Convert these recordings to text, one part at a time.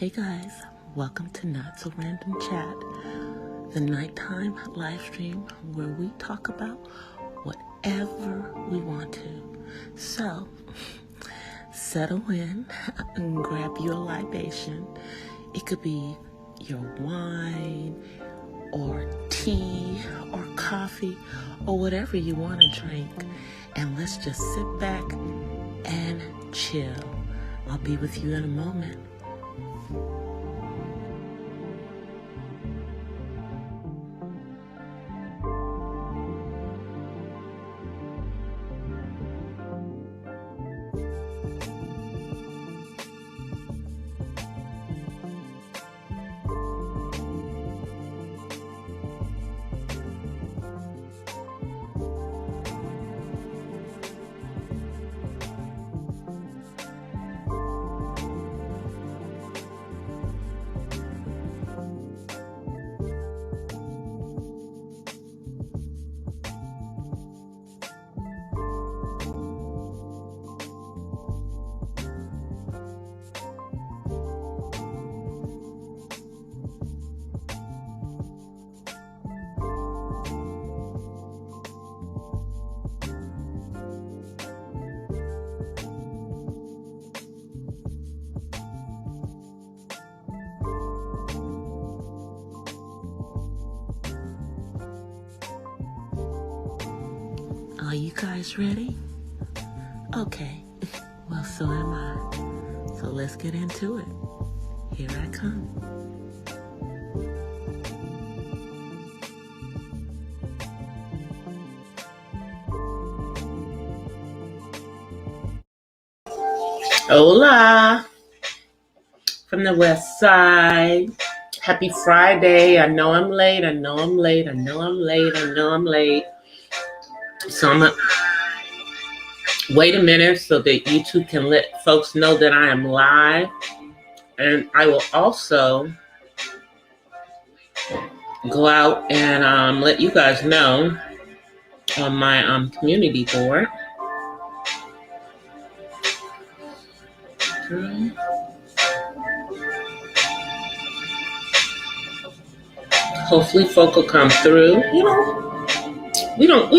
Hey guys, welcome to Not So Random Chat, the nighttime live stream where we talk about whatever we want to. So, settle in and grab your libation. It could be your wine or tea or coffee or whatever you want to drink. And let's just sit back and chill. I'll be with you in a moment. Are you guys ready? Okay, well, so am I. So let's get into it. Here I come. Hola, from the west side. Happy Friday. I know I'm late. So I'm going to wait a minute so that YouTube can let folks know that I am live. And I will also go out and let you guys know on my community board. Hopefully folk will come through. You know, we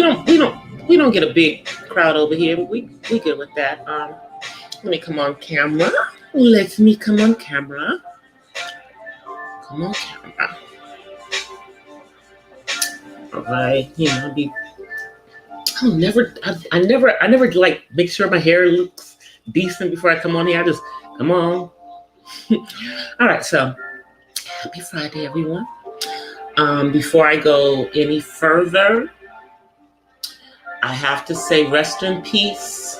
don't get a big crowd over here, but we good with that. Let me come on camera. Let me come on camera. Come on camera. All right. You know, I never like make sure my hair looks decent before I come on here. I just come on. All right. So happy Friday, everyone. Before I go any further, I have to say rest in peace,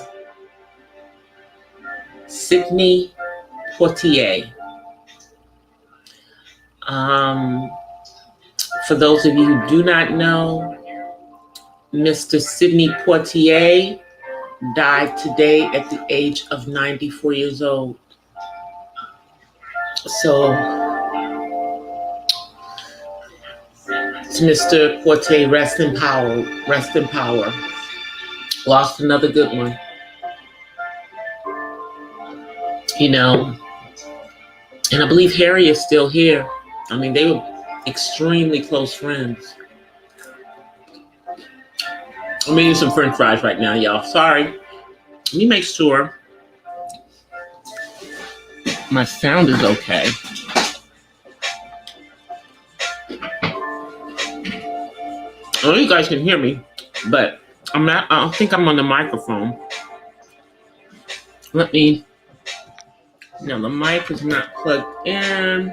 Sidney Poitier. For those of you who do not know, Mr. Sidney Poitier died today at the age of 94 years old. So, to Mr. Poitier, rest in power, rest in power. Lost another good one. You know, and I believe Harry is still here. I mean, they were extremely close friends. I'm eating some French fries right now, y'all. Sorry. Let me make sure my sound is okay. I know you guys can hear me, but I don't think I'm on the microphone. No, the mic is not plugged in.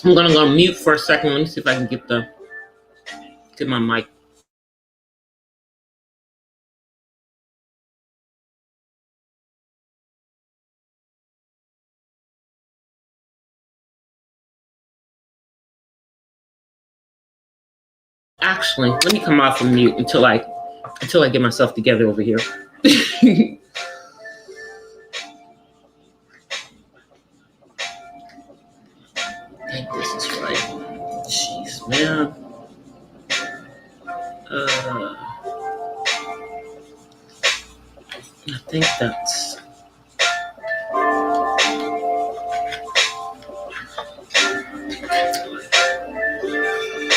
I'm gonna go mute for a second. Let me see if I can get my mic. Actually, let me come off of mute until I get myself together over here. I think this is right. Jeez, man. I think that's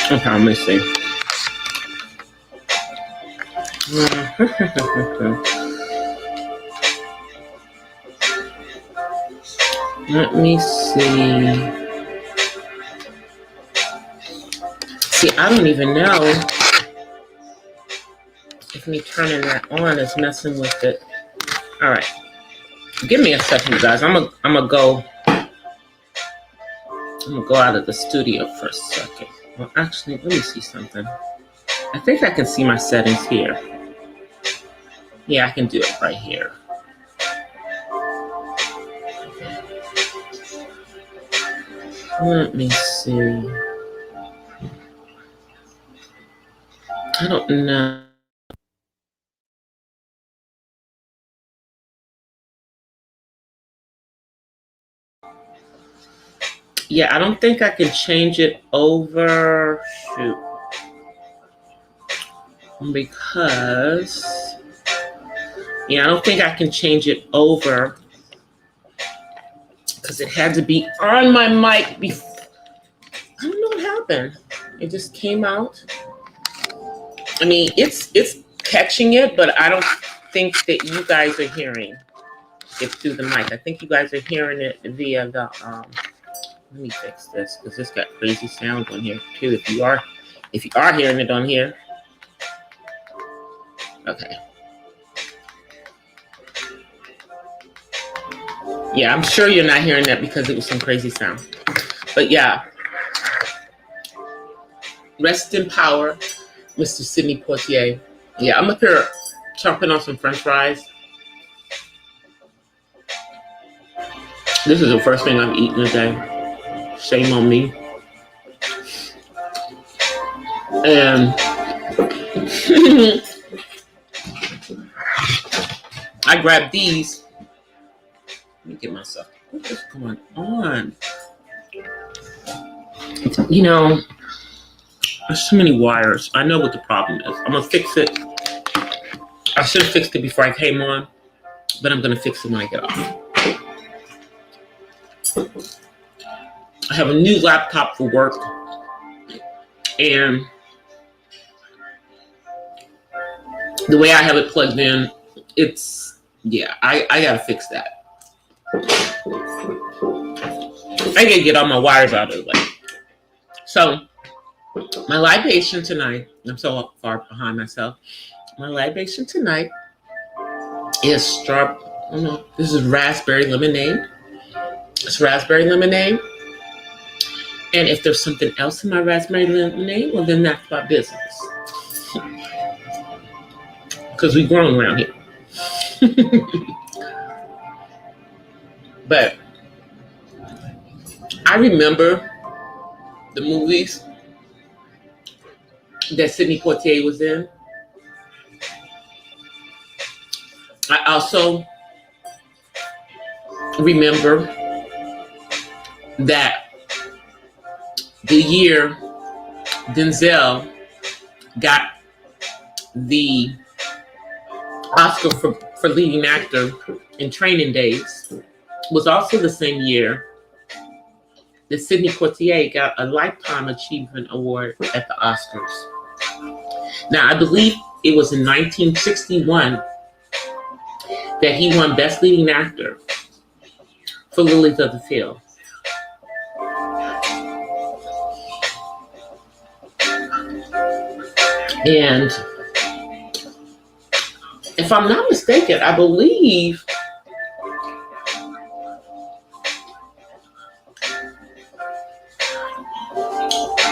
Okay, let me see. Let me see. See, I don't even know if me turning that on is messing with it. All right, give me a second, you guys. I'm gonna go out of the studio for a second. Well, actually, let me see something. I think I can see my settings here. Yeah, I can do it right here. Let me see. I don't know. Yeah, I don't think I can change it over. Shoot. Because, yeah, I don't think I can change it over because it had to be on my mic before. I don't know what happened. It just came out. I mean, it's catching it, but I don't think that you guys are hearing it through the mic. I think you guys are hearing it via the let me fix this because this got crazy sound on here too. If you are hearing it on here. Okay. Yeah, I'm sure you're not hearing that because it was some crazy sound. But yeah. Rest in power, Mr. Sidney Poitier. Yeah, I'm up here chopping on some French fries. This is the first thing I've eaten today. Shame on me. And I grabbed these. Let me get myself. What is going on? You know, there's so many wires. I know what the problem is. I'm going to fix it. I should have fixed it before I came on, but I'm going to fix it when I get off. I have a new laptop for work, and the way I have it plugged in, it's, yeah, I got to fix that. I got to get all my wires out of the way. So, my libation tonight, I'm so far behind myself. My libation tonight is this is raspberry lemonade. It's raspberry lemonade. And if there's something else in my raspberry lemonade, well, then that's my business. Because we grown around here. But I remember the movies that Sidney Poitier was in. I also remember that the year Denzel got the Oscar for leading actor in Training Days was also the same year that Sidney Poitier got a Lifetime Achievement Award at the Oscars. Now, I believe it was in 1961 that he won Best Leading Actor for Lilies of the Field. And if I'm not mistaken, I believe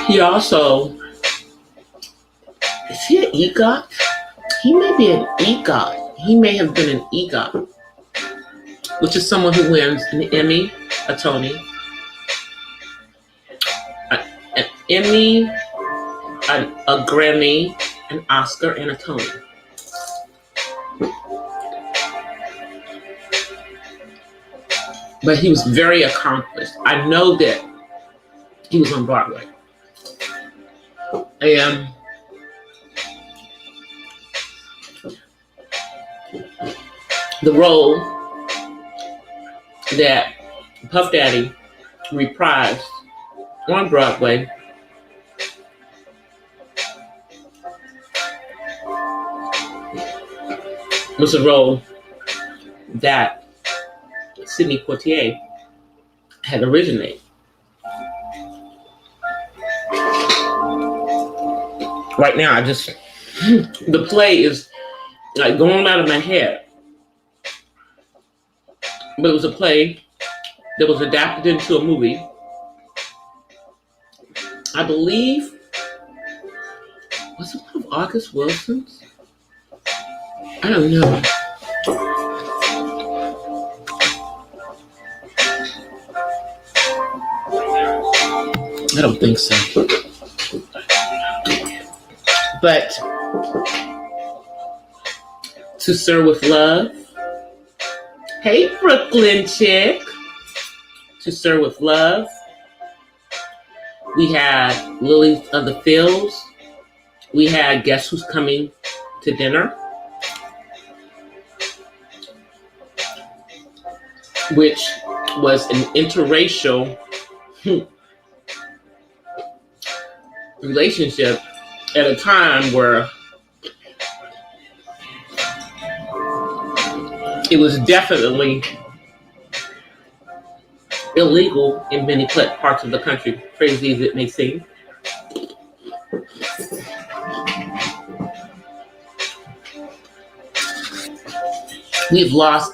he also, is he an EGOT? He may be an EGOT. He may have been an EGOT, which is someone who wins an Emmy, a Tony, an Emmy, a Grammy, an Oscar, and a Tony. But he was very accomplished. I know that he was on Broadway. And the role that Puff Daddy reprised on Broadway was a role that Sidney Poitier had originated. Right now, the play is like going out of my head. But it was a play that was adapted into a movie. I believe, was it one of August Wilson's? I don't know. I don't think so. But To Sir with Love. Hey, Brooklyn chick. To Sir with Love. We had Lily of the Fields. We had Guess Who's Coming to Dinner, which was an interracial relationship at a time where it was definitely illegal in many parts of the country, crazy as it may seem. We've lost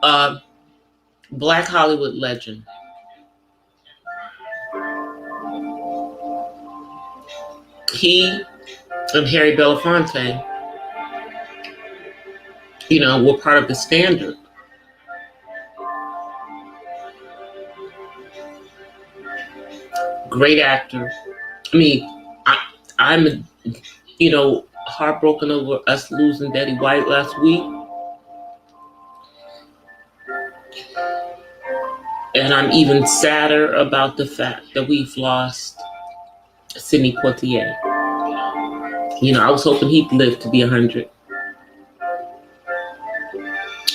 a Black Hollywood legend. He and Harry Belafonte, were part of the Standard. Great actor. I mean, I'm, heartbroken over us losing Betty White last week. And I'm even sadder about the fact that we've lost Sidney Poitier. I was hoping he'd live to be 100.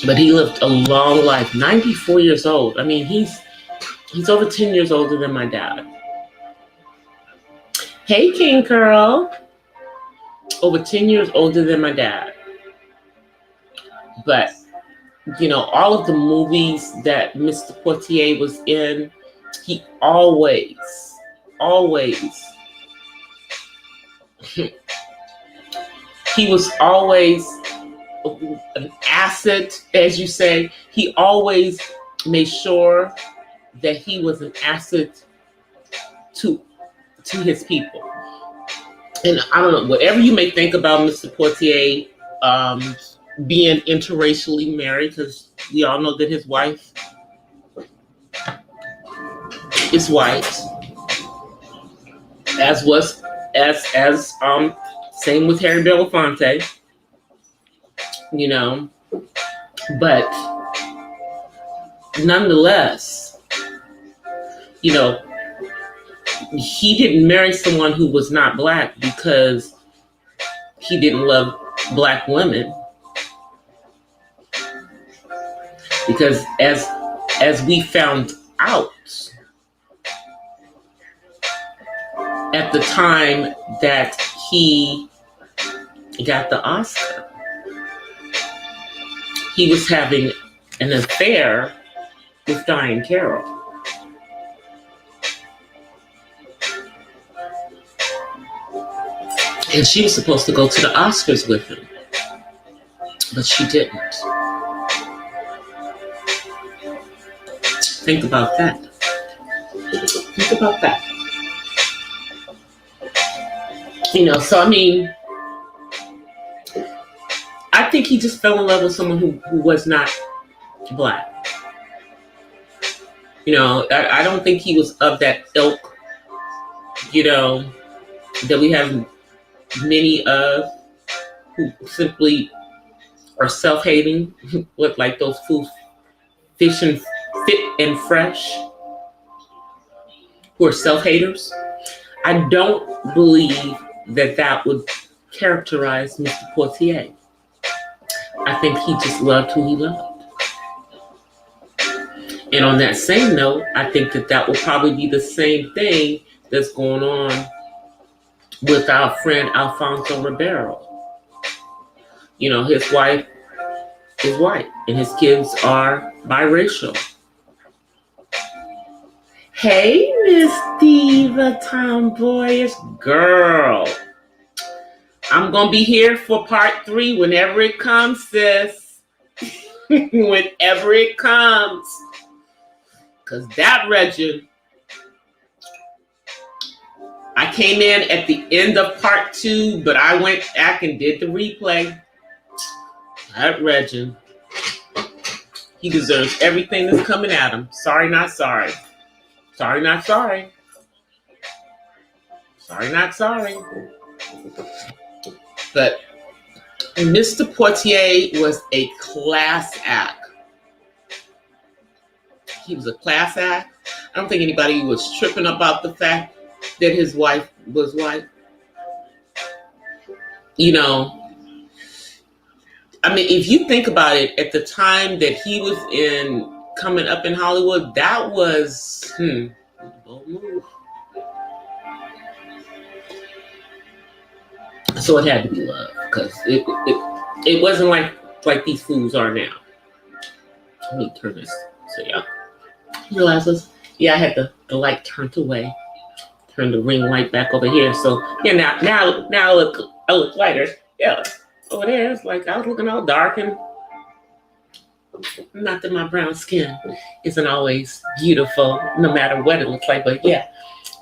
But he lived a long life, 94 years old. I mean, he's over 10 years older than my dad. Hey, King Curl. Over 10 years older than my dad. But, all of the movies that Mr. Poitier was in, he always, he was always an asset, as you say. He always made sure that he was an asset to his people. And I don't know, whatever you may think about Mr. Poitier being interracially married, because we all know that his wife is white, same with Harry Belafonte, but nonetheless, he didn't marry someone who was not Black because he didn't love Black women. Because as we found out at the time that he got the Oscar, he was having an affair with Diane Carroll. And she was supposed to go to the Oscars with him, but she didn't. Think about that. So I mean, I think he just fell in love with someone who was not Black. I don't think he was of that ilk, that we have many of, who simply are self-hating, with like those fools, fit and fresh, who are self-haters. I don't believe that would characterize Mr. Poitier. I think he just loved who he loved. And on that same note, I think that will probably be the same thing that's going on with our friend Alfonso Ribeiro. His wife is white, and his kids are biracial. Hey, Miss Diva, tomboyish girl. I'm going to be here for part 3 whenever it comes, sis. Whenever it comes. Because that Regin, I came in at the end of part 2, but I went back and did the replay. That Regin, he deserves everything that's coming at him. Sorry, not sorry. Sorry, not sorry. Sorry, not sorry. But Mr. Portier was a class act. He was a class act. I don't think anybody was tripping about the fact that his wife was white. You know, I mean, if you think about it, at the time that he was coming up in Hollywood, that was, bold move. So it had to be love, because it wasn't like these fools are now. Let me turn this so y'all realize this. Yeah, I had the light turned away. Turn the ring light back over here. So yeah, now I look lighter. Yeah, over there it's like I was looking all dark, and not that my brown skin isn't always beautiful, no matter what it looks like. But yeah,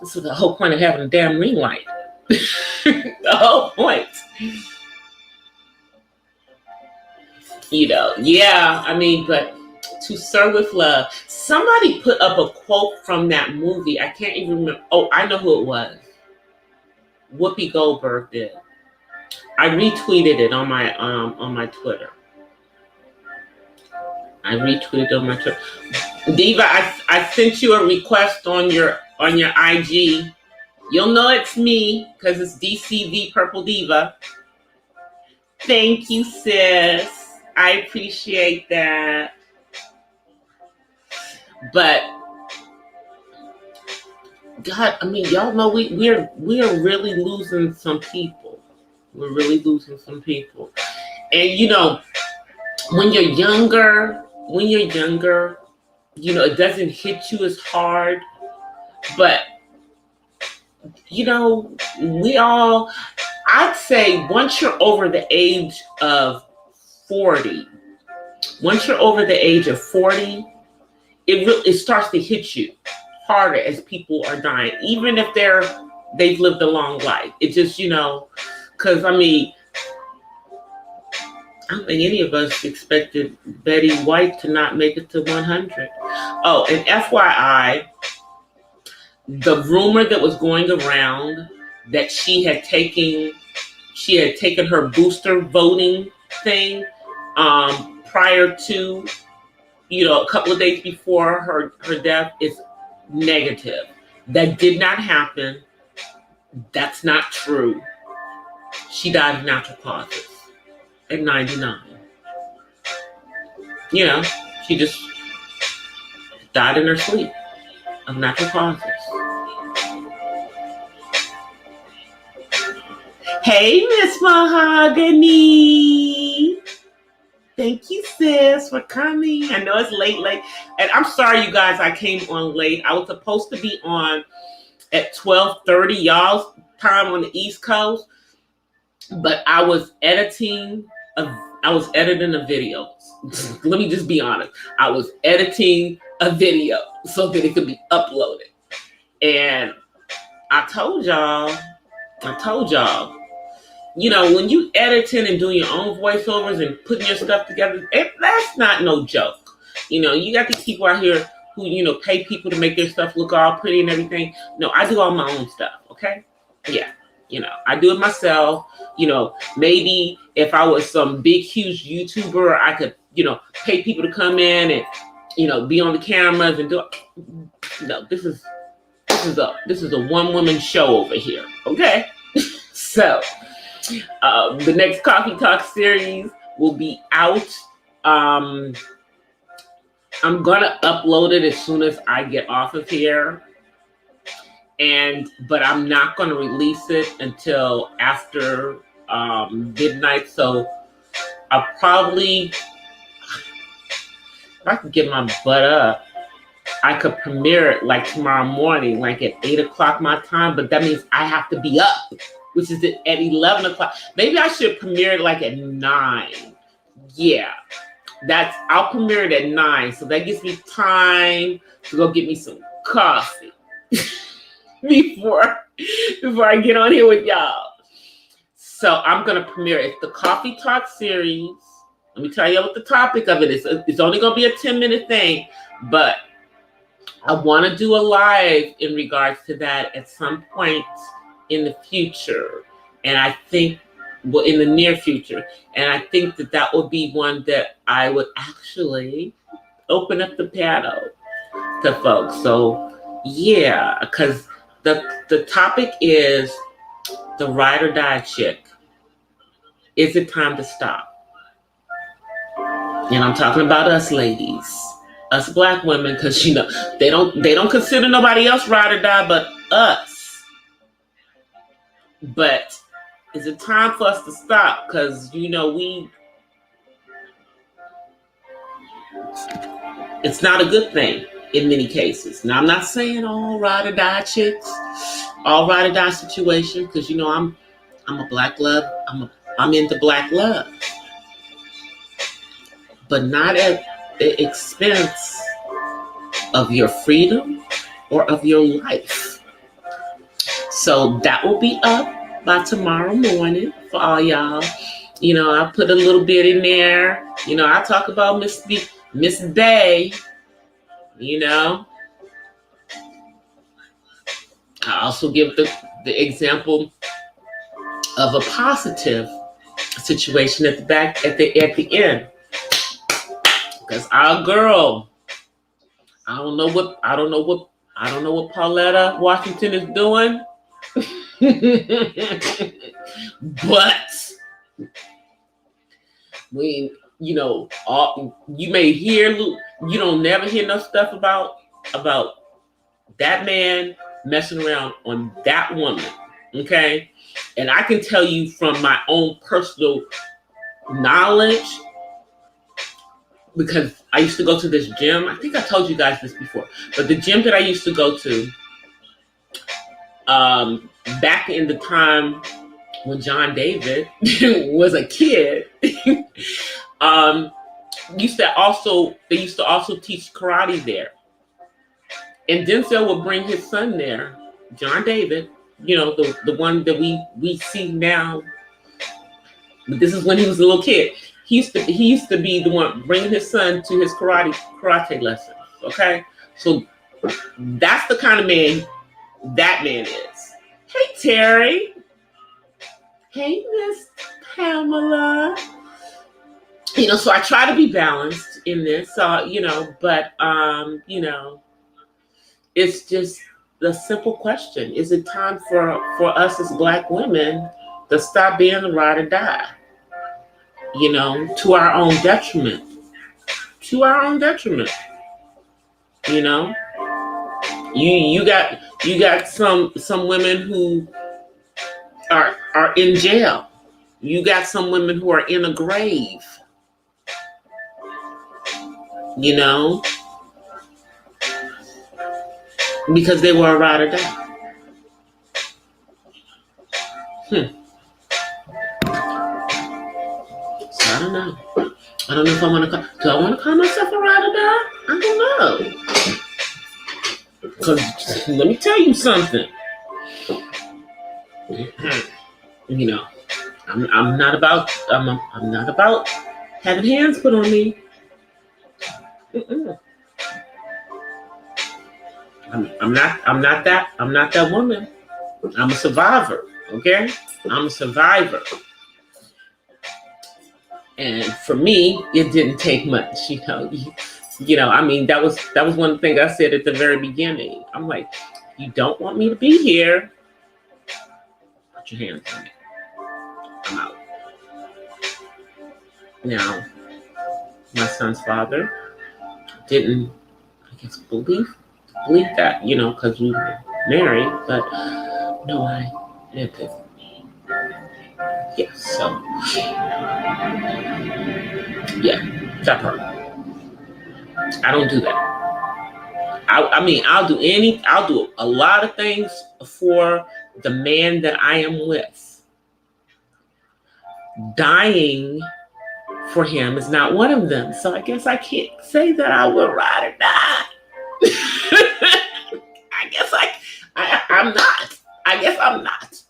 this is the whole point of having a damn ring light. The whole point. You know, yeah, I mean, but To Serve with Love. Somebody put up a quote from that movie. I can't even remember. Oh, I know who it was. Whoopi Goldberg did. I retweeted it on my Twitter. I retweeted on my Twitter. Diva, I sent you a request on your IG. You'll know it's me because it's DCV Purple Diva. Thank you, sis. I appreciate that. But God, I mean, y'all know we are really losing some people. We're really losing some people. And you know, when you're younger, you know, it doesn't hit you as hard. But you know, I'd say once you're over the age of 40, it starts to hit you harder as people are dying, even if they've lived a long life. It just, you know, because I mean, I don't think any of us expected Betty White to not make it to 100. Oh, and FYI, the rumor that was going around that she had taken her booster voting thing prior to, you know, a couple of days before her death is negative. That did not happen. That's not true. She died of natural causes at 99. You know, she just died in her sleep of natural causes. Hey, Miss Mahogany. Thank you, sis, for coming. I know it's late. And I'm sorry, you guys, I came on late. I was supposed to be on at 12:30 y'all's time on the East Coast, but I was editing a video. Let me just be honest. I was editing a video so that it could be uploaded. And I told y'all, you know, when you editing and doing your own voiceovers and putting your stuff together, that's not no joke. You know, you got these people out here who, you know, pay people to make their stuff look all pretty and everything. No, I do all my own stuff, okay? Yeah, you know, I do it myself. You know, maybe if I was some big, huge YouTuber, I could, you know, pay people to come in and, you know, be on the cameras and do it. No, this is a one-woman show over here, okay? So, the next Coffee Talk series will be out. I'm gonna upload it as soon as I get off of here, but I'm not gonna release it until after midnight. So I'll probably if I could get my butt up, I could premiere it like tomorrow morning, like at 8 o'clock my time, but that means I have to be up, which is at 11 o'clock. Maybe I should premiere it like at 9. Yeah, I'll premiere it at 9. So that gives me time to go get me some coffee before I get on here with y'all. So I'm going to premiere it. It's the Coffee Talk series. Let me tell you what the topic of it is. It's only going to be a 10-minute thing, but I want to do a live in regards to that at some point in the future. And I think, well, in the near future. And I think that would be one that I would actually open up the panel to folks. So, yeah, because the topic is the ride or die chick. Is it time to stop? And I'm talking about us ladies, us black women, because you know they don't consider nobody else ride or die but us. But is it time for us to stop? Because you know it's not a good thing in many cases. Now I'm not saying all ride or die chicks, all ride or die situations, because you know I'm a black love. I'm into black love. But not at the expense of your freedom or of your life. So that will be up by tomorrow morning for all y'all. You know, I put a little bit in there. You know, I talk about Miss Bay. You know, I also give the example of a positive situation at the end. Because our girl, I don't know what Pauletta Washington is doing. But when you know, you may hear, you don't never hear no stuff about that man messing around on that woman. Okay, and I can tell you from my own personal knowledge, because I used to go to this gym. I think I told you guys this before, but the gym that I used to go to, back in the time when John David was a kid, they used to also teach karate there. And Denzel would bring his son there, John David, you know, the one that we see now. But this is when he was a little kid. He used to be the one bringing his son to his karate lessons. Okay, so that's the kind of man that man is. Hey Terry. Hey Miss Pamela. You know, so I try to be balanced in this. So you know, but you know, it's just the simple question: is it time for us as black women to stop being a ride or die? You know, to our own detriment. To our own detriment. You know, you got some women who are in jail. You got some women who are in a grave. You know, because they were a ride or die. I don't know. I don't know if I want to. Do I want to call myself a ride or die? I don't know. Because let me tell you something. You know, I'm not about having hands put on me. I'm not that woman. I'm a survivor. Okay, I'm a survivor. And for me, it didn't take much, you know. You know, I mean, that was one of the things I said at the very beginning. I'm like, you don't want me to be here, put your hands on me. I'm out. Now, my son's father didn't, I guess, believe that, you know, because we were married, but no, I didn't. Yeah, so, yeah, that part. I don't do that. I mean, I'll do a lot of things for the man that I am with. Dying for him is not one of them. So I guess I can't say that I will ride or die. I'm not. I guess I'm not.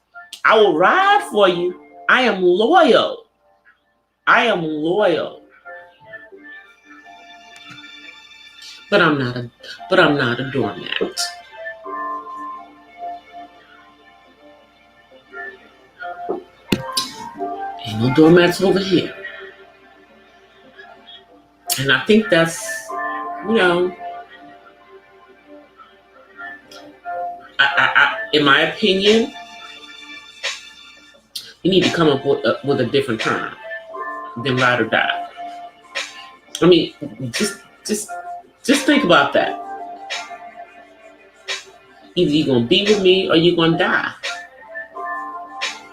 I will ride for you. I am loyal. I am loyal. But I'm not a doormat. Ain't no doormats over here. And I think that's, in my opinion, you need to come up with a different term than ride or die. I mean, just think about that. Either you're going to be with me or you're going to die.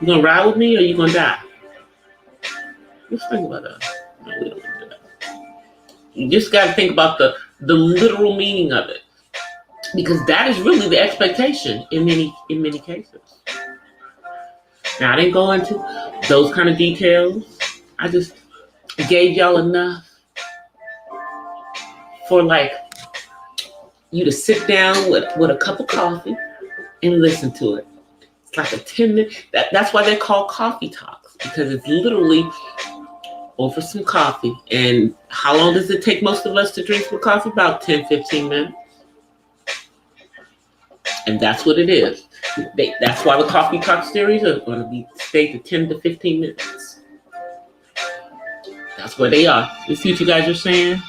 You're going to ride with me or you're going to die. Just think about that. No, we don't do that. You just got to think about the literal meaning of it. Because that is really the expectation in many cases. Now, I didn't go into those kind of details. I just gave y'all enough for like you to sit down with a cup of coffee and listen to it. It's like a 10-minute. That's why they're called coffee talks, because it's literally over some coffee. And how long does it take most of us to drink some coffee? About 10, 15 minutes. And that's what it is. That's why the coffee talk series are going to be stay to 10 to 15 minutes. That's where they are. You see what you guys are saying?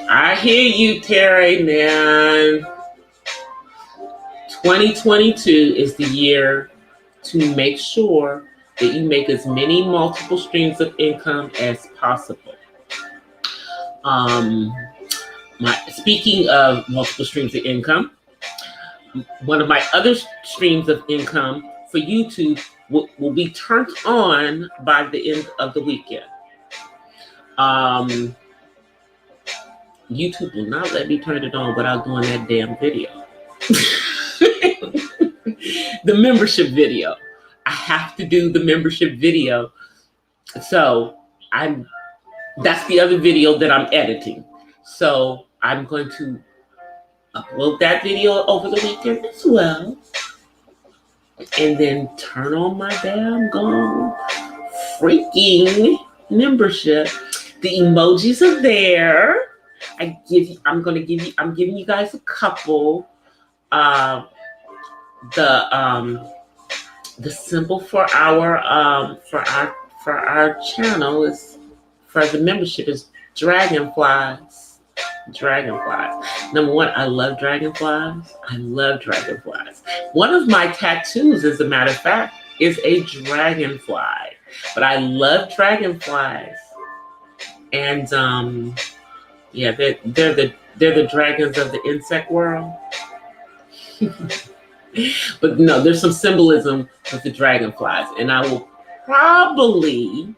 I hear you, Terry, man. 2022 is the year to make sure that you make as many multiple streams of income as possible. Speaking of multiple streams of income, one of my other streams of income for YouTube will be turned on by the end of the weekend. YouTube will not let me turn it on without doing that damn video. The membership video. I have to do the membership video. So that's the other video that I'm editing. So I'm going to upload that video over the weekend as well. And then turn on my damn freaking membership. The emojis are there. I'm giving you guys a couple. The symbol for our channel is for the membership is dragonflies. Number one, I love dragonflies. One of my tattoos, as a matter of fact, is a dragonfly. But I love dragonflies. And yeah, they're the dragons of the insect world. But no, there's some symbolism with the dragonflies, and I will probably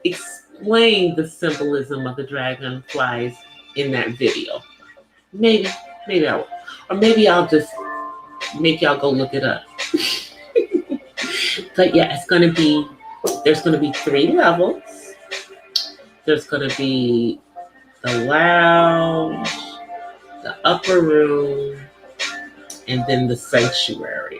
explain the symbolism of the dragonflies in that video. Maybe I will. Or maybe I'll just make y'all go look it up. But yeah, there's gonna be 3 levels. There's gonna be the lounge, the upper room, and then the sanctuary.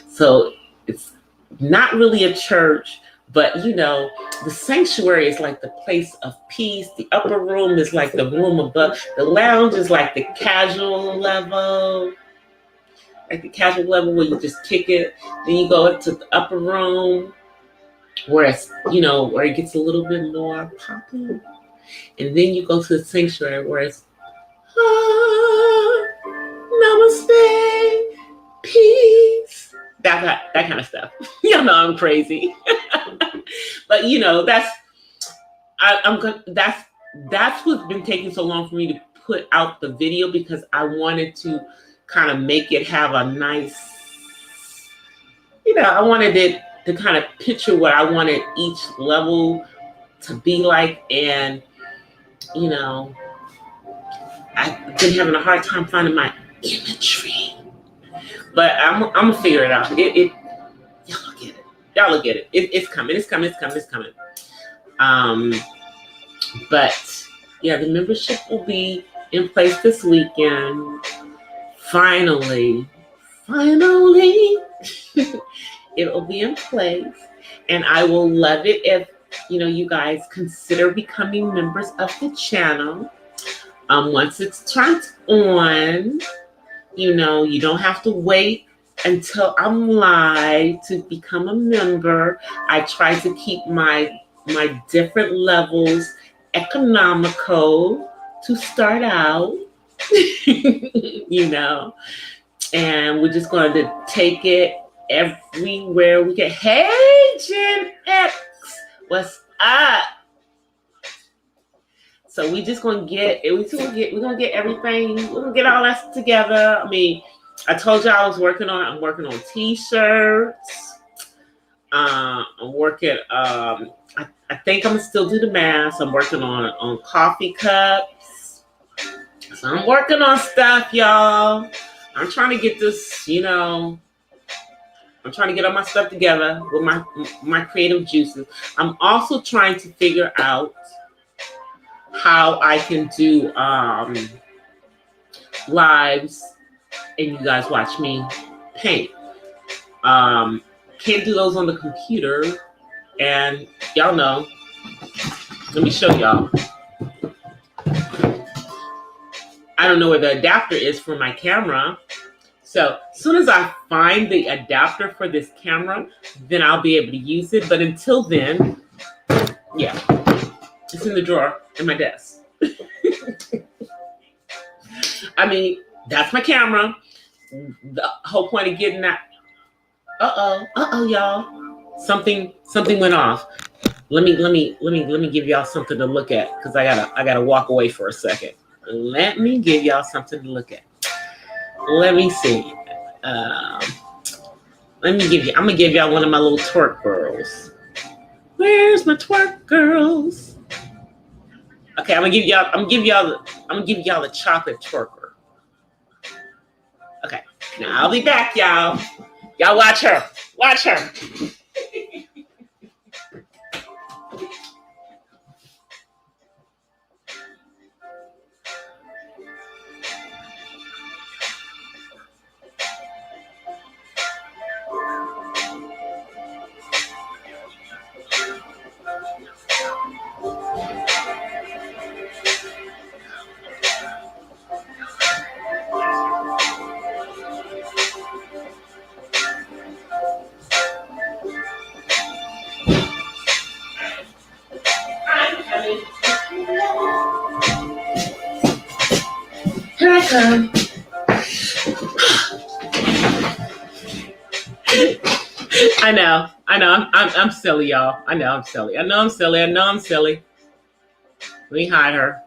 So it's not really a church, but the sanctuary is like the place of peace. The upper room is like the room above. The lounge is like the casual level. Like the casual level where you just kick it. Then you go into the upper room where it's, where it gets a little bit more poppy. And then you go to the sanctuary where it's namaste, peace, that kind of stuff. Y'all know I'm crazy. But that's what's been taking so long for me to put out the video, because I wanted to kind of make it have a nice, I wanted it to kind of picture what I wanted each level to be like, and you know, I've been having a hard time finding my imagery, but I'm gonna figure it out. Y'all will get it. Y'all will get it. It's coming. It's coming. It's coming. It's coming. But yeah, the membership will be in place this weekend. Finally, it will be in place, and I will love it if you guys consider becoming members of the channel. Once it's turned on, you don't have to wait until I'm live to become a member. I try to keep my different levels economical to start out, and we're just going to take it everywhere we can. Hey, Gen X, what's up? So we're going to get everything. We're going to get all that together. I mean, I told you I'm working on t-shirts. I'm working, I think I'm going to still do the mask. I'm working on coffee cups. So I'm working on stuff, y'all. I'm trying to get this, I'm trying to get all my stuff together with my creative juices. I'm also trying to figure out how I can do lives and you guys watch me paint. Can't do those on the computer, and y'all know. Let me show y'all. I don't know where the adapter is for my camera. So as soon as I find the adapter for this camera, then I'll be able to use it. But until then, yeah, it's in the drawer in my desk. I mean, that's my camera. The whole point of getting that. Y'all. Something went off. Let me give y'all something to look at, because I gotta walk away for a second. Let me give y'all something to look at. Let me see. I'm gonna give y'all one of my little twerk girls. Where's my twerk girls? Okay, I'm gonna give y'all the chocolate twerker. Okay, now I'll be back, y'all. Y'all watch her. Watch her. Here I come. I know. I'm silly, y'all. I know I'm silly. Let me hide her.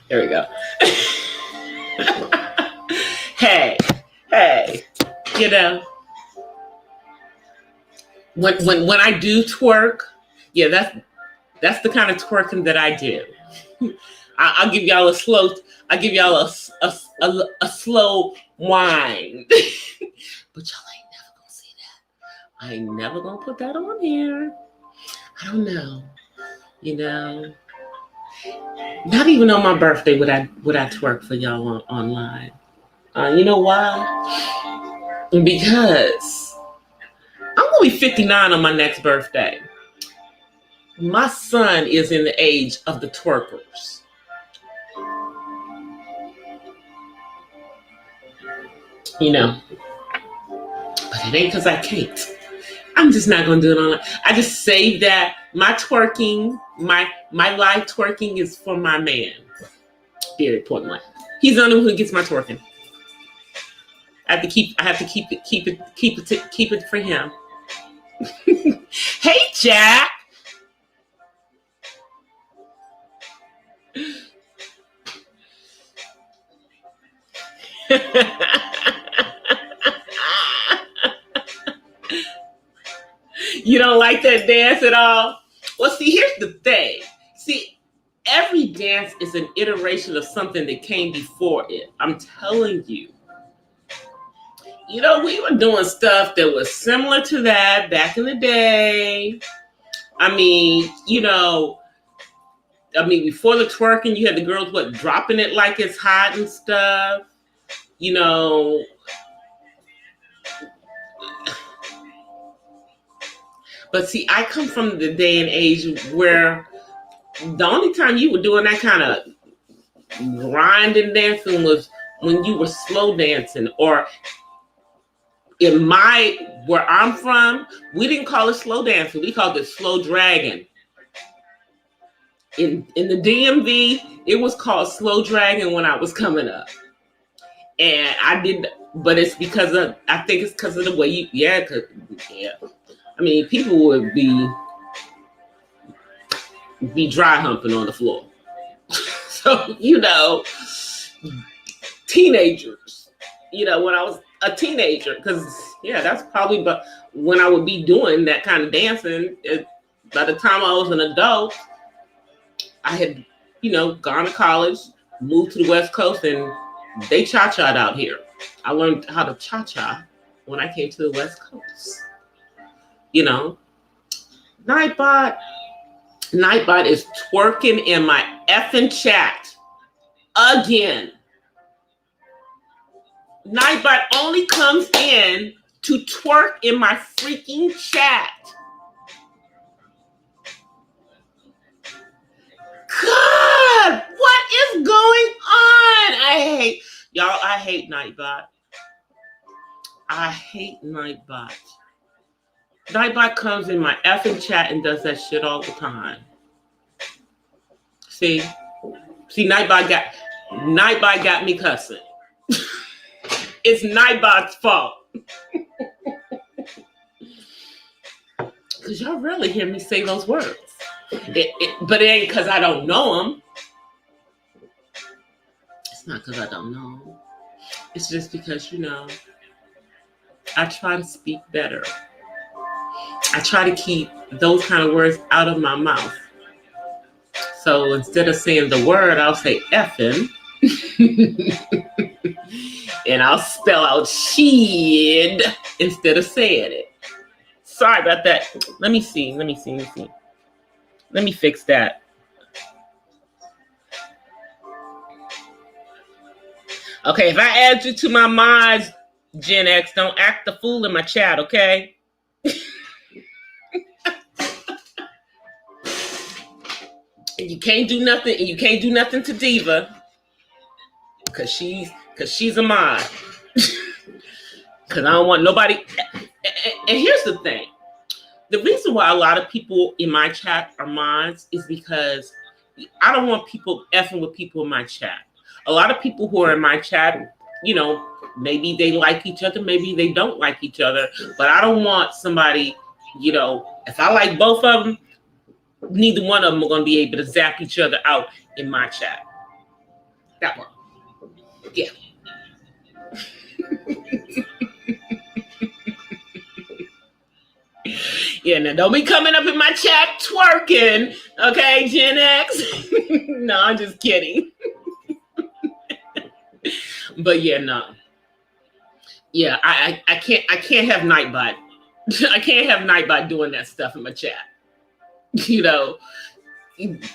There we go. Hey. When I do twerk, yeah, that's the kind of twerking that I do. I'll give y'all a slow. I'll give y'all a slow whine. But y'all ain't never gonna see that. I ain't never gonna put that on here. I don't know. Not even on my birthday would I twerk for y'all online. You know why? Because I'm gonna be 59 on my next birthday. My son is in the age of the twerkers. But it ain't because I can't. I'm just not gonna do it online. I just say that my twerking, my live twerking is for my man. Period. Point blank. He's the only one who gets my twerking. I have to keep it for him. Hey, Jack. You don't like that dance at all? Well, see, here's the thing. See, every dance is an iteration of something that came before it. I'm telling you. You know, we were doing stuff that was similar to that back in the day. I mean, before the twerking, you had the girls, dropping it like it's hot and stuff. You know, but see, I come from the day and age where the only time you were doing that kind of grinding dancing was when you were slow dancing, or where I'm from, we didn't call it slow dancing. We called it slow dragging. In the DMV, it was called slow dragging when I was coming up. And I did, but it's because of, I think it's because of the way I mean, people would be dry humping on the floor. So, teenagers, when I was a teenager, because, that's probably when I would be doing that kind of dancing. By the time I was an adult, I had, gone to college, moved to the West Coast, and they cha-cha'd out here. I learned how to cha-cha when I came to the West Coast. Nightbot is twerking in my effing chat again. Nightbot only comes in to twerk in my freaking chat. God, what is going on? I hate Nightbot. I hate Nightbot. Nightbot comes in my effing chat and does that shit all the time. See, Nightbot got me cussing. It's Nightbot's fault. Because y'all rarely hear me say those words. But it ain't because I don't know them. It's not because I don't know them. It's just because, I try to speak better. I try to keep those kind of words out of my mouth. So instead of saying the word, I'll say effing. And I'll spell out shit instead of saying it. Sorry about that. Let me see. Let me fix that. Okay, if I add you to my mods, Gen X, don't act the fool in my chat, okay? And you can't do nothing to Diva. Cause she's a mod. Cause I don't want nobody. And here's the thing. The reason why a lot of people in my chat are mods is because I don't want people effing with people in my chat. A lot of people who are in my chat, maybe they like each other, maybe they don't like each other. But I don't want somebody, if I like both of them, neither one of them are going to be able to zap each other out in my chat. That one. Yeah. Yeah, now don't be coming up in my chat twerking, okay, Gen X? No, I'm just kidding. But yeah, no. Yeah, I can't have Nightbot. I can't have Nightbot doing that stuff in my chat.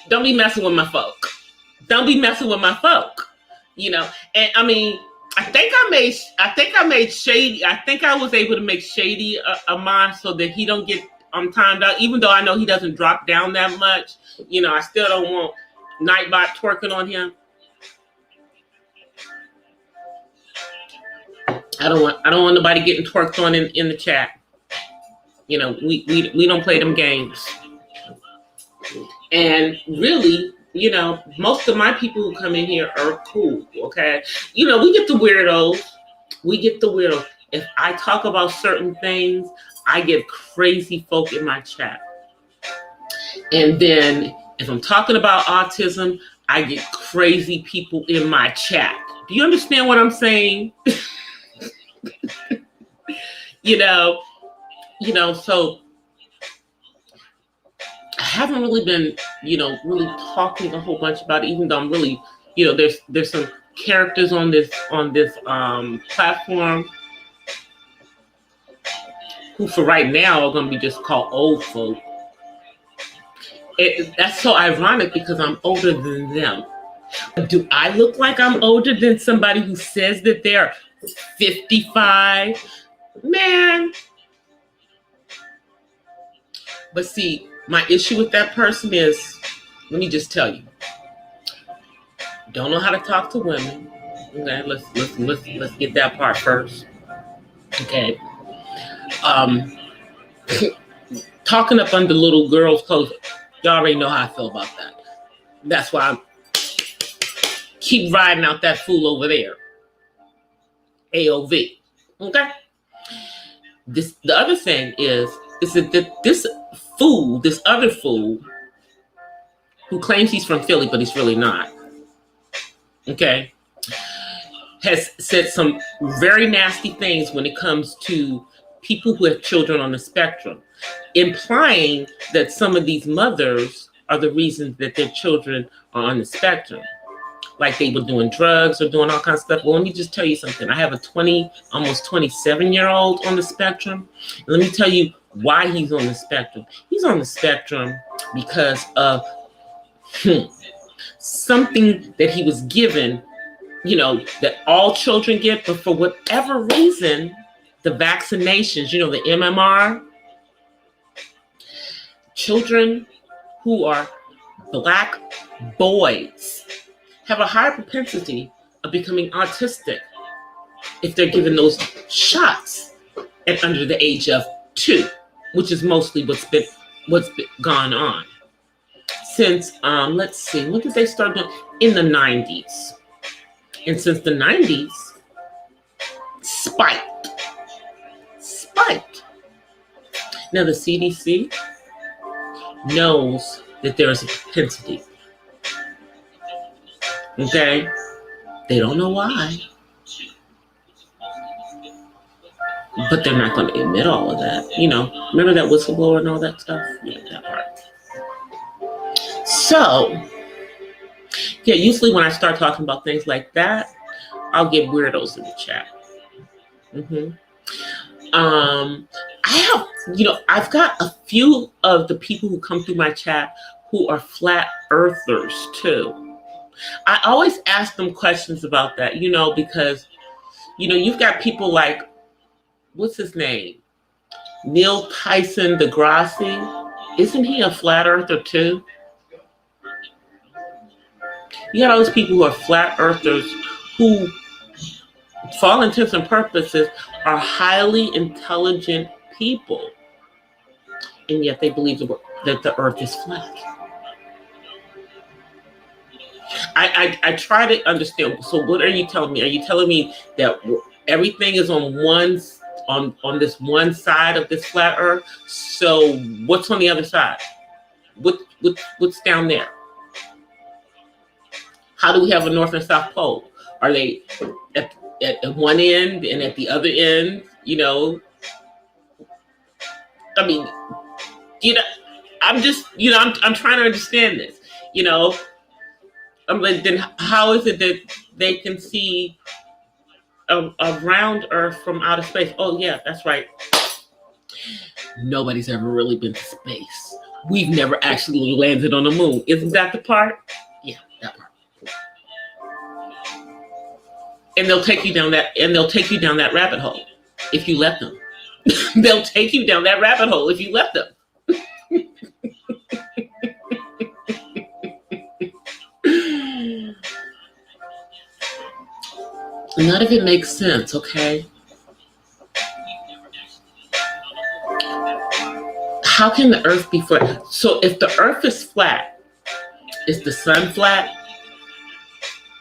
Don't be messing with my folk. Don't be messing with my folk. And I mean, I think I made Shady. I think I was able to make Shady a mod so that he don't get timed out. Even though I know he doesn't drop down that much, I still don't want Nightbot twerking on him. I don't want nobody getting twerked on in the chat. We don't play them games. And really, most of my people who come in here are cool, okay? We get the weirdos. If I talk about certain things, I get crazy folk in my chat. And then if I'm talking about autism, I get crazy people in my chat. Do you understand what I'm saying? So haven't really been, really talking a whole bunch about it, even though I'm really, there's some characters on this platform who for right now are going to be just called old folk. That's so ironic because I'm older than them. Do I look like I'm older than somebody who says that they're 55? Man. But see, my issue with that person is, let me just tell you, don't know how to talk to women. Okay, let's get that part first. Okay. Talking up under little girls' clothes, y'all already know how I feel about that. That's why I keep riding out that fool over there. AOV. Okay. The other thing is that this other fool, who claims he's from Philly, but he's really not, okay, has said some very nasty things when it comes to people who have children on the spectrum, implying that some of these mothers are the reasons that their children are on the spectrum. Like they were doing drugs or doing all kinds of stuff. Well, let me just tell you something. I have a almost 27-year-old on the spectrum. And let me tell you why he's on the spectrum. He's on the spectrum because of something that he was given, that all children get, but for whatever reason, the vaccinations, the MMR, children who are Black boys have a higher propensity of becoming autistic if they're given those shots at under the age of 2, which is mostly what's gone on since, let's see, when did they start doing? In the 90s. And since the 90s, spiked. Now the CDC knows that there is a propensity. Okay? They don't know why. But they're not going to admit all of that. Remember that whistleblower and all that stuff? Yeah, that part. So, yeah, usually when I start talking about things like that, I'll get weirdos in the chat. I've got a few of the people who come through my chat who are flat earthers too. I always ask them questions about that, because, you've got people like, what's his name? Neil Tyson deGrasse. Isn't he a flat earther too? You got all those people who are flat earthers who, for all intents and purposes, are highly intelligent people. And yet they believe that the earth is flat. I try to understand. So what are you telling me? Are you telling me that everything is on this one side of this flat earth? So what's on the other side? What's down there? How do we have a north and south pole? Are they at one end and at the other end? I mean, I'm just, I'm trying to understand this. Then how is it that they can see a round Earth from outer space? Oh yeah, that's right. Nobody's ever really been to space. We've never actually landed on the moon. Isn't that the part? Yeah, that part. And they'll take you down that rabbit hole if you let them. They'll take you down that rabbit hole if you let them. None of it makes sense, okay? How can the earth be flat? So if the earth is flat, is the sun flat?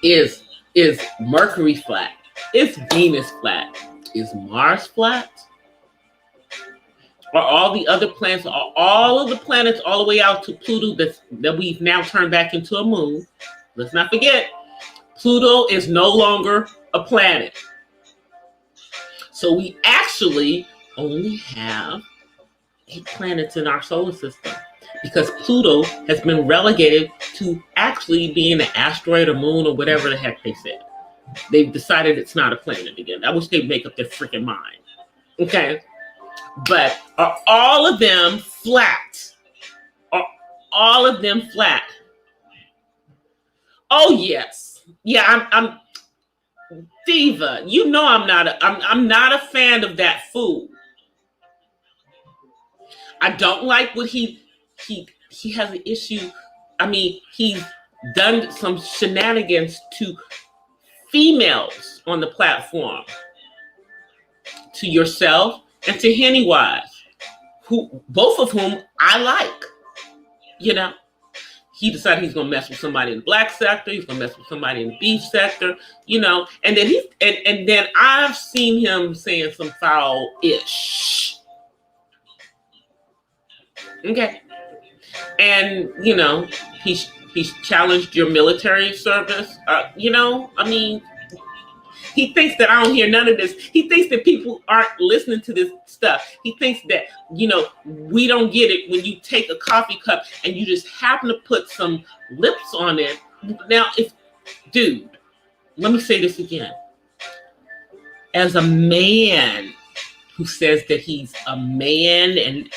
Is Mercury flat? Is Venus flat? Is Mars flat? Are all the other planets, are all of the planets all the way out to Pluto that we've now turned back into a moon? Let's not forget, Pluto is no longer a planet. So we actually only have 8 planets in our solar system. because Pluto has been relegated to actually being an asteroid or moon or whatever the heck they said. They've decided it's not a planet again. I wish they'd make up their freaking mind. Okay? But are all of them flat? Are all of them flat? Oh yes. Yeah, I'm Diva. You know I'm not a fan of that fool. I don't like what he has an issue. I mean, he's done some shenanigans to females on the platform, to yourself and to Hennywise, who both of whom I like. You know, he decided he's gonna mess with somebody in the black sector, he's gonna mess with somebody in the beef sector, you know, and then and then I've seen him saying some foul-ish. Okay. And you know, he's challenged your military service. You know, I mean, he thinks that I don't hear none of this. He thinks that people aren't listening to this stuff. He thinks that, you know, we don't get it when you take a coffee cup and you just happen to put some lips on it. Now, dude, let me say this again. As a man who says that he's a man and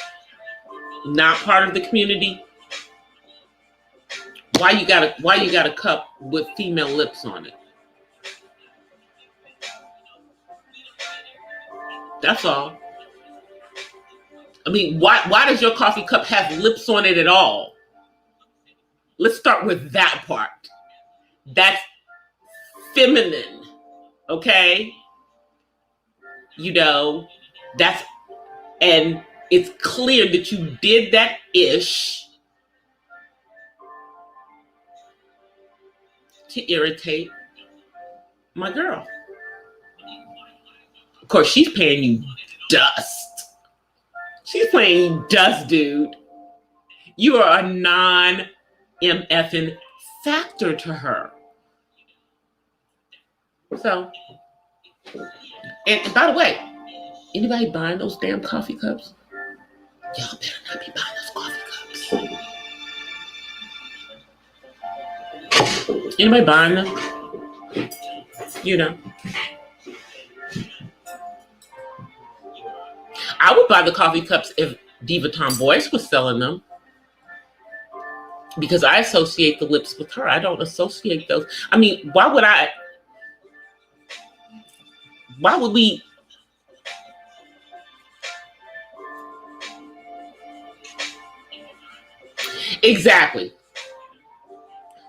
not part of the community, why you got a cup with female lips on it? That's all. I mean, why does your coffee cup have lips on it at all? Let's start with that part. That's feminine, okay? You know, and it's clear that you did that ish to irritate my girl. Of course, she's paying you dust. She's paying you dust, dude. You are a non-MFing factor to her. So, and by the way, anybody buying those damn coffee cups? Y'all better not be buying those coffee cups. Anybody buying them? You know. I would buy the coffee cups if Diva Tomboys was selling them, because I associate the lips with her. I don't associate those. I mean, why would we? Exactly.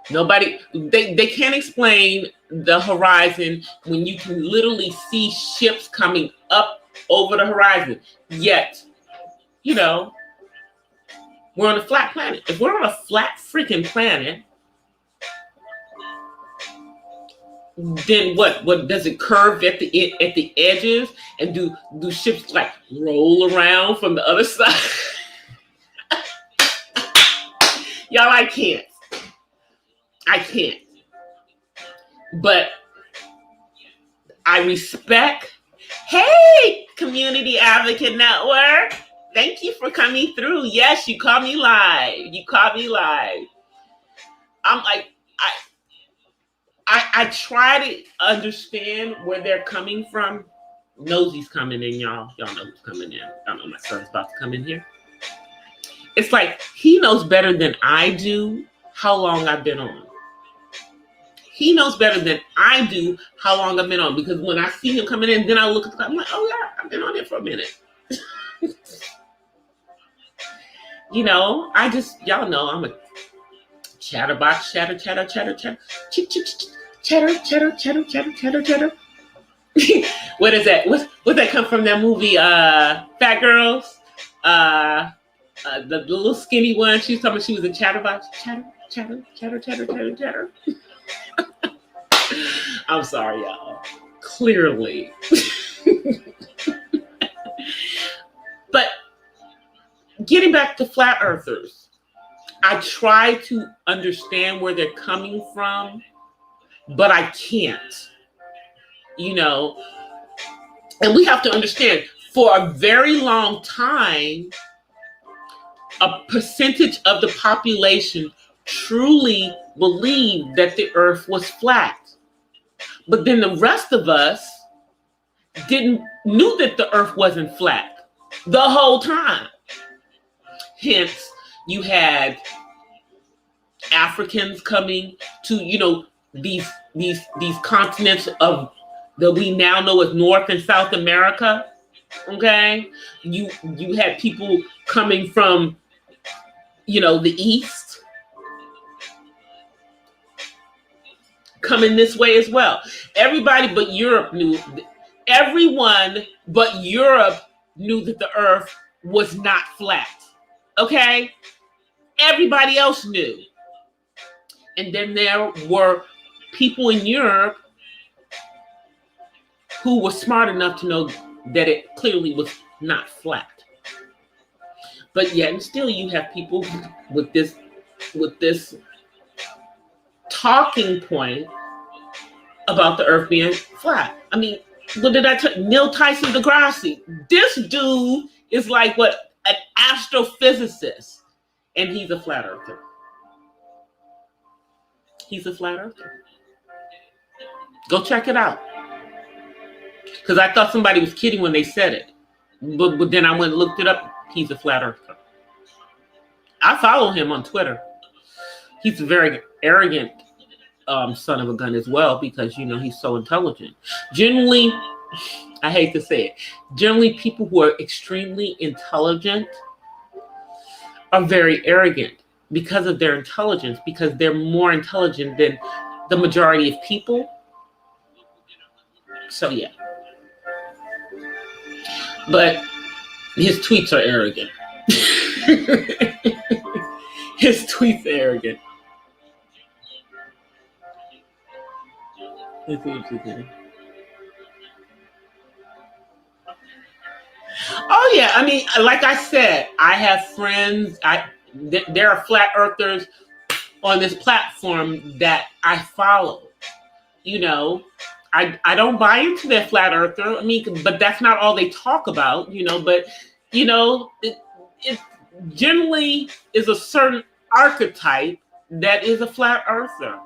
Nobody, they can't explain the horizon when you can literally see ships coming up over the horizon. Yet, you know, we're on a flat planet. If we're on a flat freaking planet, then what does it curve at the edges, and do ships like roll around from the other side? Y'all, I can't. But I respect. Hey, Community Advocate Network. Thank you for coming through. Yes, you caught me live. I'm like, I try to understand where they're coming from. Nosy's coming in, y'all. Y'all know who's coming in. I know my son's about to come in here. It's like he knows better than I do how long I've been on. He knows better than I do how long I've been on, because when I see him coming in, then I look at the clock, I'm like, oh yeah, I've been on it for a minute. You know, y'all know I'm a chatterbox, chatter. Chatter. What is that? What that come from that movie, Fat Girls? The little skinny one, she was talking about she was a chatterbox. Chatter. I'm sorry, y'all. Clearly. But getting back to flat earthers, I try to understand where they're coming from, but I can't. You know, and we have to understand, for a very long time, a percentage of the population truly believed that the earth was flat. But then the rest of us knew that the earth wasn't flat the whole time. Hence, you had Africans coming to, these continents of that we now know as North and South America. Okay, you had people coming from, the East, coming this way as well. Everyone but Europe knew that the earth was not flat. Okay? Everybody else knew. And then there were people in Europe who were smart enough to know that it clearly was not flat. But yet and still you have people with this talking point about the earth being flat. I mean, what did I tell you? Neil Tyson deGrasse. This dude is like an astrophysicist, and he's a flat earther. He's a flat earther. Go check it out. Because I thought somebody was kidding when they said it. But then I went and looked it up. He's a flat earther. I follow him on Twitter. He's a very arrogant son of a gun as well, because, he's so intelligent. Generally, I hate to say it, generally people who are extremely intelligent are very arrogant because of their intelligence, because they're more intelligent than the majority of people. So, yeah. But his tweets are arrogant. His tweets are arrogant. Oh yeah, I mean, like I said, I have friends. There are flat earthers on this platform that I follow. I don't buy into their flat earther. I mean, but that's not all they talk about. But it generally is a certain archetype that is a flat earther.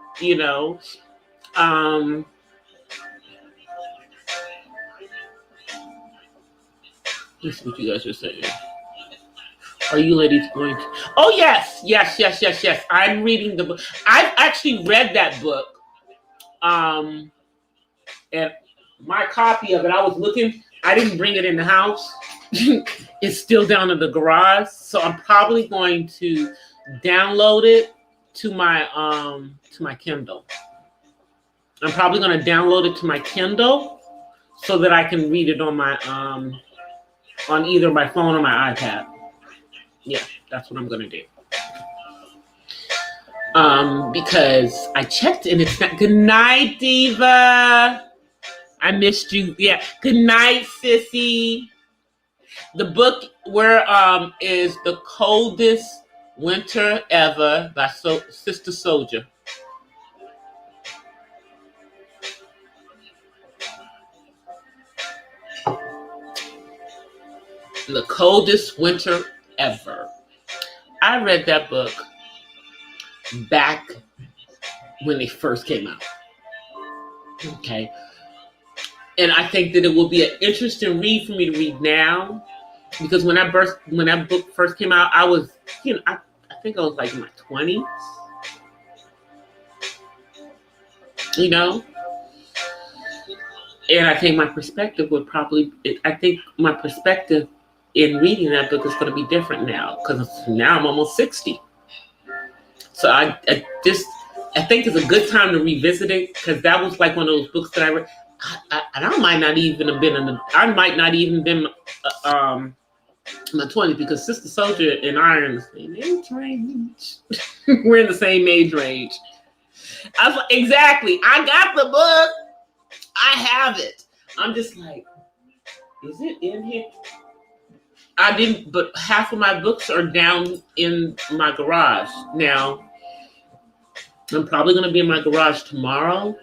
Let's see what you guys are saying. Are you ladies going to? Oh, yes. I'm reading the book. I've actually read that book. And my copy of it, I was looking, I didn't bring it in the house. It's still down in the garage. So I'm probably going to download it to my Kindle. I'm probably going to download it to my Kindle so that I can read it on my on either my phone or my iPad. Yeah, that's what I'm going to do. Because I checked and it's not. Good night, Diva. I missed you. Yeah. Good night, Sissy. The book is The Coldest Winter Ever by Sister Soldier. The Coldest Winter Ever. I read that book back when they first came out. Okay. And I think that it will be an interesting read for me to read now, because when that book first came out, I was, I think I was like in my 20s. And I think my perspective in reading that book is going to be different now, because now I'm almost 60. So I think it's a good time to revisit it, because that was like one of those books that I read. And I might not even been in my 20s, because Sister Soldier and I are in the same age range. We're in the same age range. I was like, exactly. I got the book. I have it. I'm just like, is it in here? I didn't, but half of my books are down in my garage. Now, I'm probably going to be in my garage tomorrow,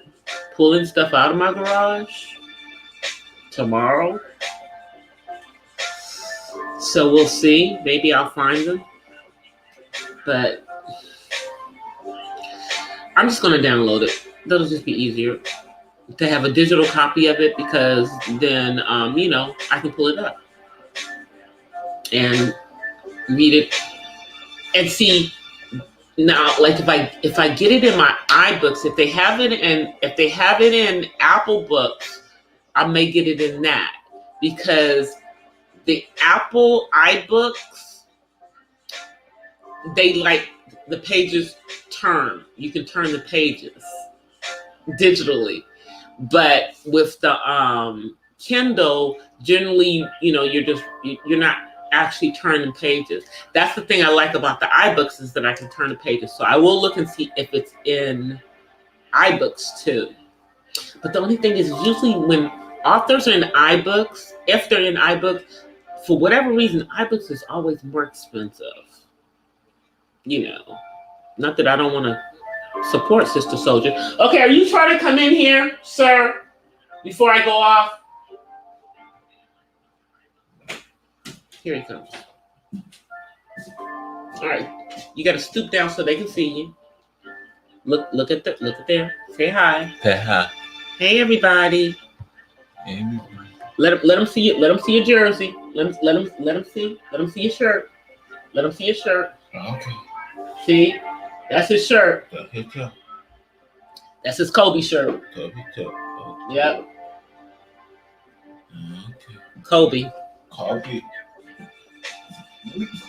pulling stuff out of my garage tomorrow. So we'll see. Maybe I'll find them. But I'm just going to download it. That'll just be easier to have a digital copy of it, because then, I can pull it up and read it and see. Now, like if I get it in my iBooks, if they have it in Apple Books, I may get it in that, because the Apple iBooks, they like the pages turn. You can turn the pages digitally, but with the Kindle, generally, you're not actually turning pages. That's the thing I like about the iBooks, is that I can turn the pages. So I will look and see if it's in iBooks too. But the only thing is, usually when authors are in iBooks, if they're in iBooks, for whatever reason, iBooks is always more expensive. Not that I don't want to support Sister Soldier. Okay, are you trying to come in here, sir, before I go off? Here he comes. All right, you got to stoop down so they can see you. Look at there. Say hi. Say hi. Hey, everybody. Hey, everybody. Let them see it. Let them see your jersey. Let them see your shirt. Let them see your shirt. Okay. See, that's his shirt. Okay. That's his Kobe shirt. Kobe. Okay. Yep. Okay. Kobe. Kobe.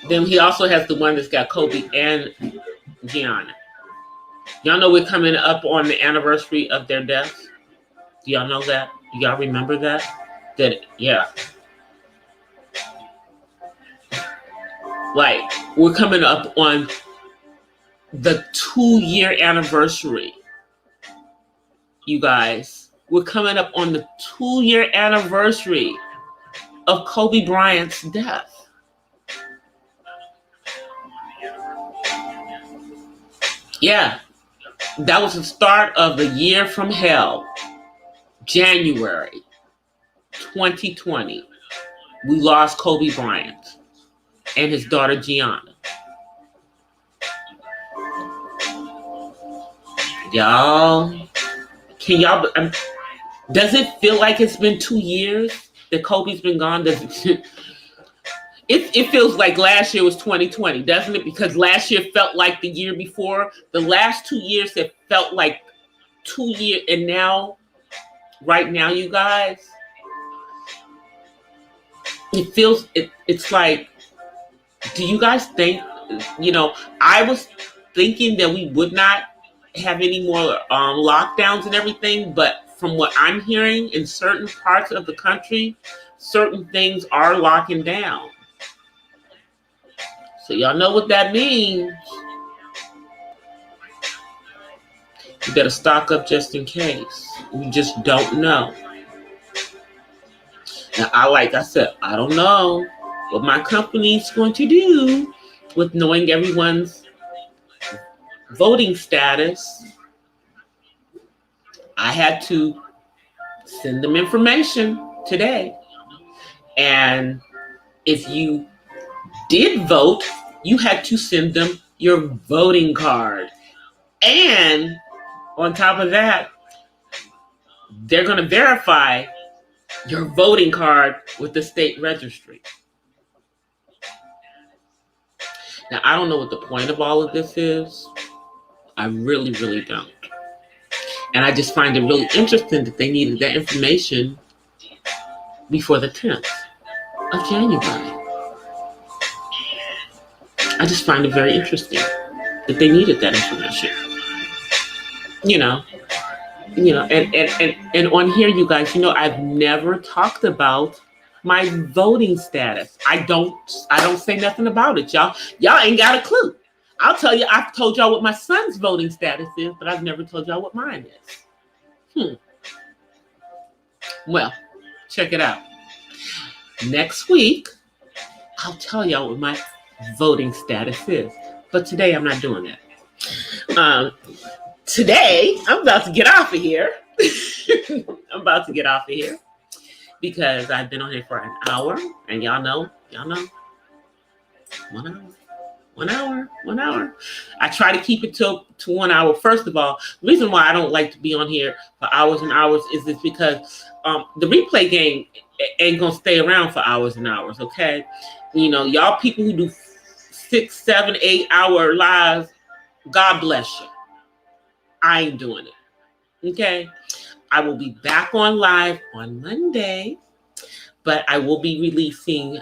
Then he also has the one that's got Kobe and Gianna. Y'all know we're coming up on the anniversary of their deaths. Do y'all know that? Do y'all remember that? Yeah. Like, we're coming up on the 2-year anniversary. You guys, we're coming up on the 2-year anniversary of Kobe Bryant's death. Yeah, that was the start of the year from hell, January 2020. We lost Kobe Bryant and his daughter Gianna. Does it feel like it's been 2 years that Kobe's been gone? It feels like last year was 2020, doesn't it? Because last year felt like the year before. The last 2 years have felt like 2 years. And now, right now, you guys, it's like, do you guys think, I was thinking that we would not have any more lockdowns and everything, but from what I'm hearing, in certain parts of the country, certain things are locking down. So y'all know what that means. You better stock up just in case. We just don't know. Now, like I said, I don't know what my company's going to do with knowing everyone's voting status. I had to send them information today. And if you did vote, you had to send them your voting card. And on top of that, they're going to verify your voting card with the state registry. Now, I don't know what the point of all of this is. I really, really don't. And I just find it really interesting that they needed that information before the 10th of January. I just find it very interesting that they needed that information. And on here, you guys, I've never talked about my voting status. I don't say nothing about it, y'all. Y'all ain't got a clue. I'll tell you, I've told y'all what my son's voting status is, but I've never told y'all what mine is. Well, check it out. Next week, I'll tell y'all what my voting status is. But today, I'm not doing that. Today, I'm about to get off of here. Because I've been on here for an hour, and y'all know, 1 hour. 1 hour, 1 hour. I try to keep it to 1 hour. First of all, the reason why I don't like to be on here for hours and hours is this because the replay game ain't gonna stay around for hours and hours. Okay, you know, y'all people who do 6, 7, 8 hour lives, God bless you. I ain't doing it. Okay, I will be back on live on Monday, but I will be releasing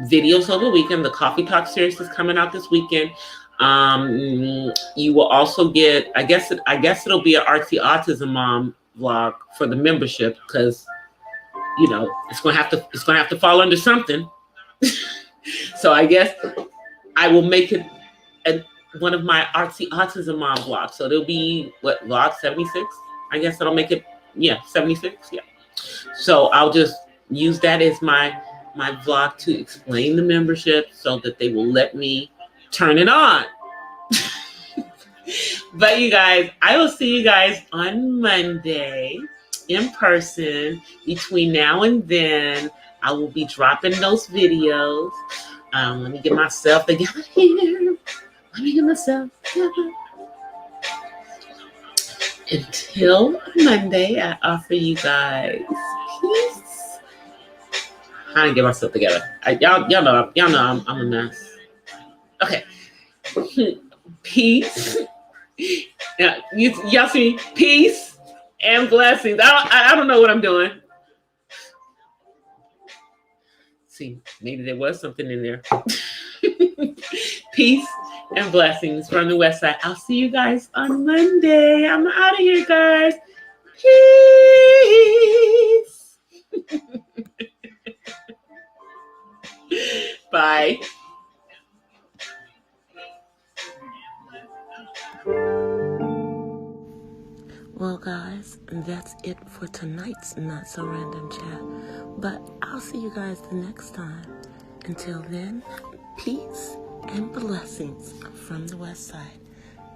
videos over the weekend. The Coffee Talk series is coming out this weekend. You will also get, I guess it'll be an Artsy Autism Mom vlog for the membership, because you know it's gonna have to fall under something. So I guess I will make it one of my Artsy Autism Mom vlogs. So there'll be vlog 76. I guess it'll make it 76. Yeah. So I'll just use that as my vlog to explain the membership so that they will let me turn it on. But you guys, I will see you guys on Monday in person. Between now and then, I will be dropping those videos. Let me get myself together here. Let me get myself together. Until Monday, I offer you guys peace. I didn't get myself together. Y'all know I'm a mess. Okay. Peace. Yeah, y'all see peace and blessings. I don't know what I'm doing. See, maybe there was something in there. Peace and blessings from the West Side. I'll see you guys on Monday. I'm out of here, guys. Peace. Bye. Well, guys, that's it for tonight's Not So Random Chat. But I'll see you guys the next time. Until then, peace and blessings from the West Side.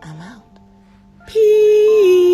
I'm out. Peace.